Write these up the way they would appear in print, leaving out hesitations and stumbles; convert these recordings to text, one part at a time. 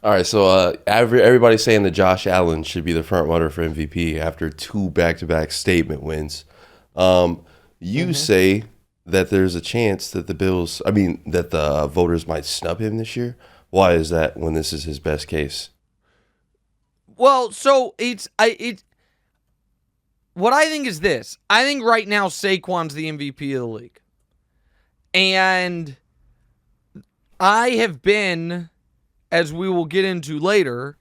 All right, so everybody's saying that Josh Allen should be the front runner for MVP after two back-to-back statement wins. You say that there's a chance that that the voters might snub him this year. Why is that when this is his best case? Well, so what I think is this. I think right now Saquon's the MVP of the league. And I have been, as we will get into later,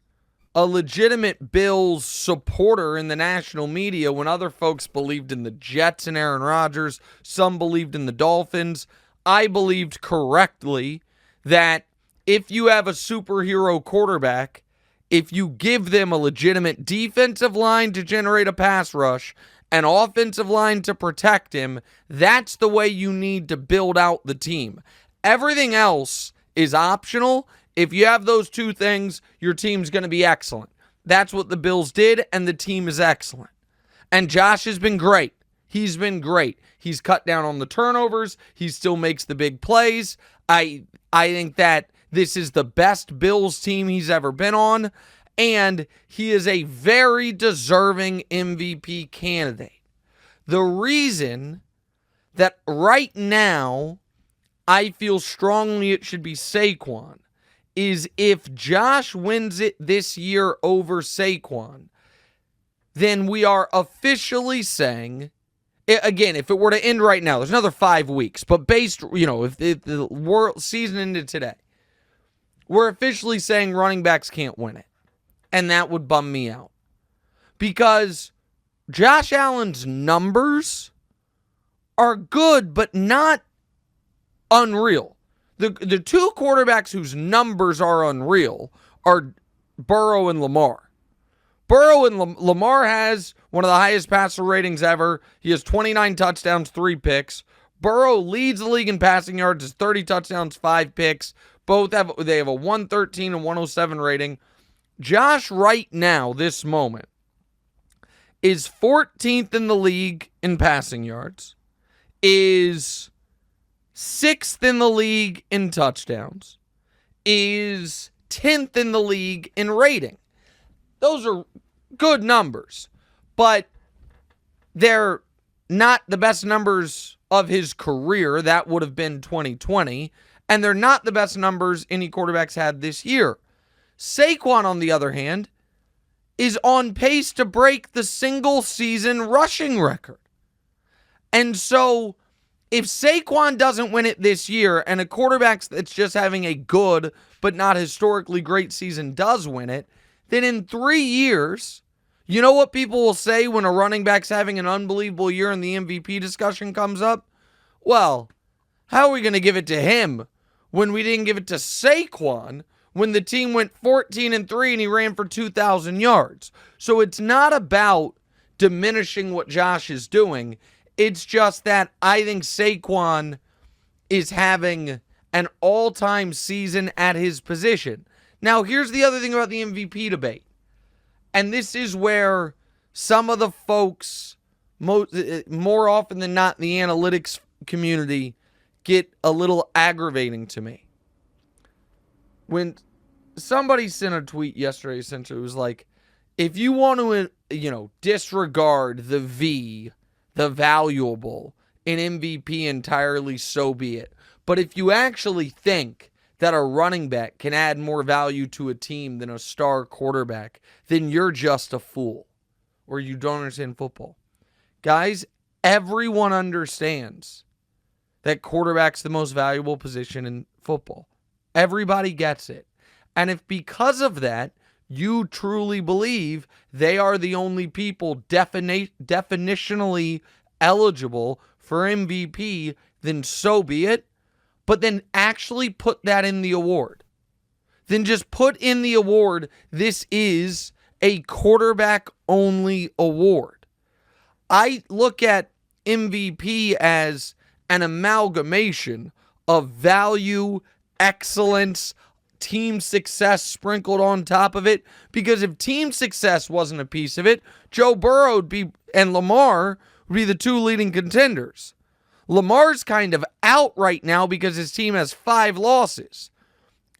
a legitimate Bills supporter in the national media when other folks believed in the Jets and Aaron Rodgers. Some believed in the Dolphins. I believed correctly that if you have a superhero quarterback, if you give them a legitimate defensive line to generate a pass rush, an offensive line to protect him, that's the way you need to build out the team. Everything else is optional. If you have those two things, your team's going to be excellent. That's what the Bills did, and the team is excellent. And Josh has been great. He's been great. He's cut down on the turnovers. He still makes the big plays. I think that this is the best Bills team he's ever been on, and he is a very deserving MVP candidate. The reason that right now I feel strongly it should be Saquon is if Josh wins it this year over Saquon, then we are officially saying, again, if it were to end right now, there's another 5 weeks, but based, if the world season ended today, we're officially saying running backs can't win it. And that would bum me out. Because Josh Allen's numbers are good, but not unreal. The two quarterbacks whose numbers are unreal are Burrow and Lamar. Burrow and Lamar has one of the highest passer ratings ever. He has 29 touchdowns, 3 picks. Burrow leads the league in passing yards, has 30 touchdowns, 5 picks. They have a 113 and 107 rating. Josh right now, this moment, is 14th in the league in passing yards, is 6th in the league in touchdowns, is 10th in the league in rating. Those are good numbers, but they're not the best numbers of his career. That would have been 2020. And they're not the best numbers any quarterbacks had this year. Saquon, on the other hand, is on pace to break the single-season rushing record. And so, if Saquon doesn't win it this year, and a quarterback that's just having a good but not historically great season does win it, then in 3 years, you know what people will say when a running back's having an unbelievable year and the MVP discussion comes up? Well, how are we going to give it to him when we didn't give it to Saquon when the team went 14-3 and he ran for 2,000 yards? So it's not about diminishing what Josh is doing. It's just that I think Saquon is having an all-time season at his position. Now, here's the other thing about the MVP debate. And this is where some of the folks, more often than not in the analytics community, get a little aggravating to me. When somebody sent a tweet yesterday, essentially, it was like, if you want to, disregard the valuable, in MVP entirely, so be it. But if you actually think that a running back can add more value to a team than a star quarterback, then you're just a fool, or you don't understand football. Guys, everyone understands that quarterback's the most valuable position in football. Everybody gets it. And if because of that, you truly believe they are the only people definitionally eligible for MVP, then so be it. But then actually put that in the award. Then just put in the award, this is a quarterback-only award. I look at MVP as an amalgamation of value, excellence, team success sprinkled on top of it. Because if team success wasn't a piece of it, Joe Burrow and Lamar would be the two leading contenders. Lamar's kind of out right now because his team has 5 losses.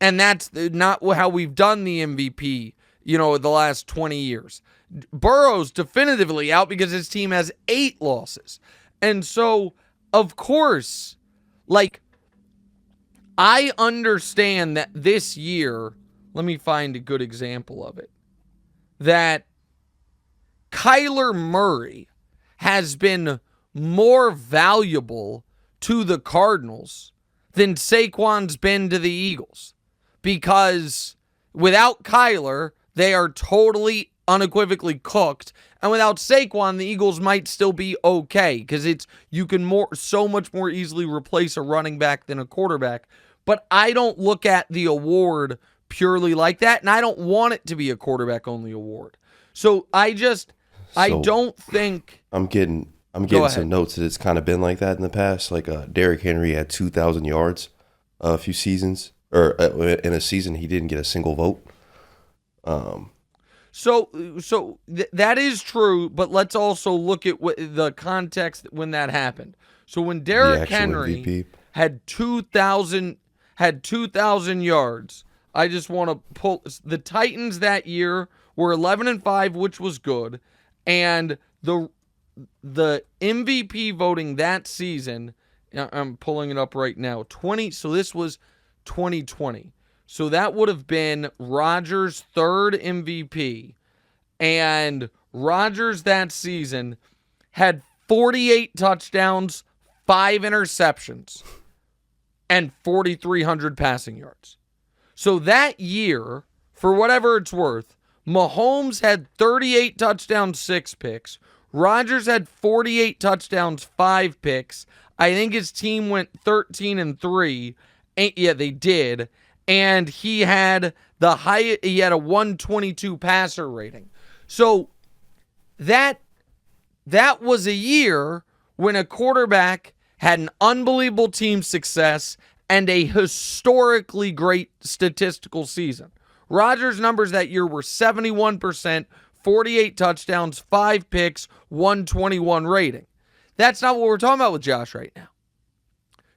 And that's not how we've done the MVP, the last 20 years. Burrow's definitively out because his team has 8 losses. And so, of course, I understand that this year, let me find a good example of it, that Kyler Murray has been more valuable to the Cardinals than Saquon's been to the Eagles. Because without Kyler, they are totally unequivocally cooked. And without Saquon, the Eagles might still be okay because you can so much more easily replace a running back than a quarterback. But I don't look at the award purely like that, and I don't want it to be a quarterback-only award. So I don't think I'm getting some notes that it's kind of been like that in the past. Like Derrick Henry had 2,000 yards a few seasons, or in a season he didn't get a single vote. So that is true, but let's also look at the context when that happened. So when Derrick Henry MVP had 2,000 yards, I just want to pull the Titans that year were 11-5, which was good, and the MVP voting that season, I'm pulling it up right now. So this was 2020. So that would have been Rodgers' 3rd MVP. And Rodgers that season had 48 touchdowns, 5 interceptions, and 4,300 passing yards. So that year, for whatever it's worth, Mahomes had 38 touchdowns, 6 picks. Rodgers had 48 touchdowns, 5 picks. I think his team went 13-3. Yeah, they did. And he had he had a 122 passer rating. So that was a year when a quarterback had an unbelievable team success and a historically great statistical season. Rodgers' numbers that year were 71%, 48 touchdowns, 5 picks, 121 rating. That's not what we're talking about with Josh right now.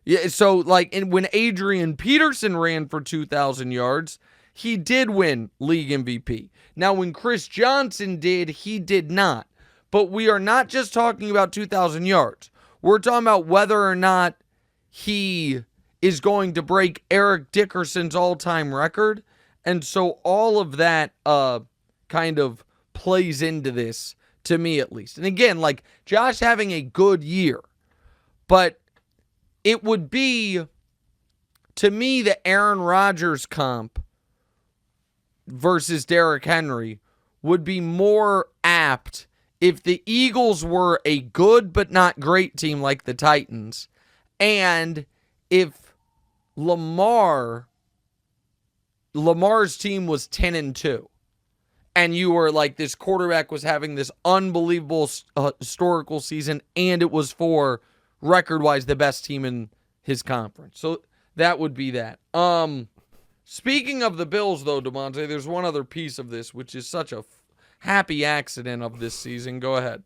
Yeah, so when Adrian Peterson ran for 2,000 yards, he did win league MVP. Now, when Chris Johnson did, he did not. But we are not just talking about 2,000 yards. We're talking about whether or not he is going to break Eric Dickerson's all-time record. And so all of that kind of plays into this, to me at least. And again, Josh having a good year. But it would be, to me, the Aaron Rodgers comp versus Derrick Henry would be more apt if the Eagles were a good but not great team like the Titans, and if Lamar's team was 10-2, and you were this quarterback was having this unbelievable historical season, and it was for record-wise the best team in his conference. So that would be that. Speaking of the Bills, though, DeMonte, there's one other piece of this, which is such a happy accident of this season. Go ahead.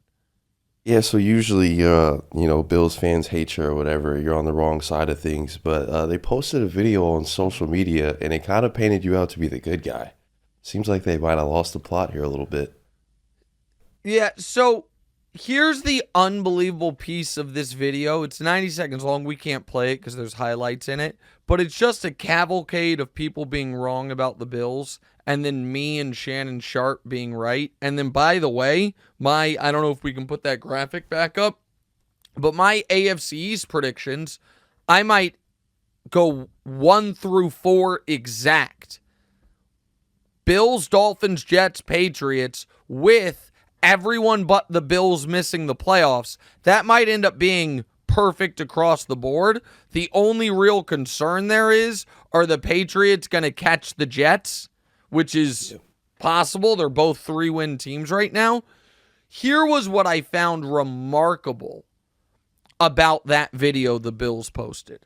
Yeah, so usually, Bills fans hate you or whatever. You're on the wrong side of things. But they posted a video on social media, and it kind of painted you out to be the good guy. Seems like they might have lost the plot here a little bit. Yeah, so here's the unbelievable piece of this video. It's 90 seconds long. We can't play it because there's highlights in it. But it's just a cavalcade of people being wrong about the Bills, and then me and Shannon Sharp being right. And then, by the way, I don't know if we can put that graphic back up, but my AFC East predictions, I might go 1 through 4 exact. Bills, Dolphins, Jets, Patriots, with everyone but the Bills missing the playoffs. That might end up being perfect across the board. The only real concern there is, are the Patriots going to catch the Jets, which is possible. They're both 3-win teams right now. Here was what I found remarkable about that video the Bills posted.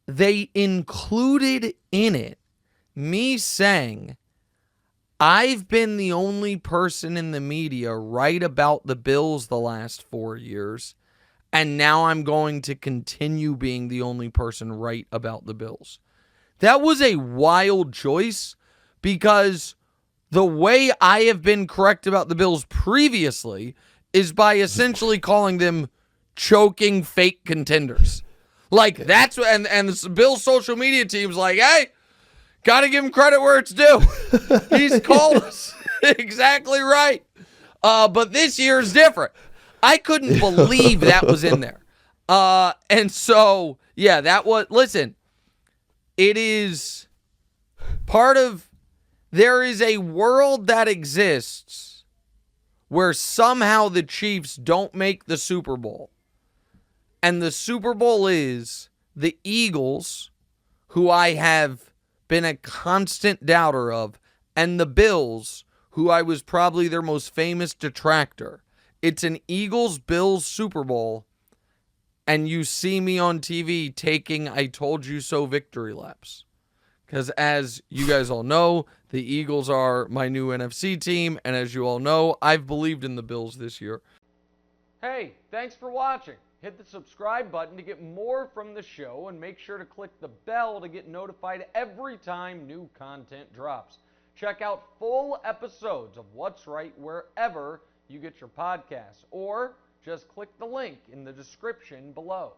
They included in it me saying, I've been the only person in the media right about the Bills the last 4 years, and now I'm going to continue being the only person right about the Bills. That was a wild choice because the way I have been correct about the Bills previously is by essentially calling them choking fake contenders. Like, that's what, and the Bills social media team's like, hey, got to give him credit where it's due. He's called us exactly right. But this year's different. I couldn't believe that was in there. And so, yeah, listen, it is part of, there is a world that exists where somehow the Chiefs don't make the Super Bowl. And the Super Bowl is the Eagles, who I have been a constant doubter of, and the Bills, who I was probably their most famous detractor. It's an Eagles-Bills Super Bowl, and you see me on TV taking I told you so victory laps. Because as you guys all know, the Eagles are my new NFC team, and as you all know, I've believed in the Bills this year. Hey, thanks for watching. Hit the subscribe button to get more from the show, and make sure to click the bell to get notified every time new content drops. Check out full episodes of What's Right wherever you get your podcasts, or just click the link in the description below.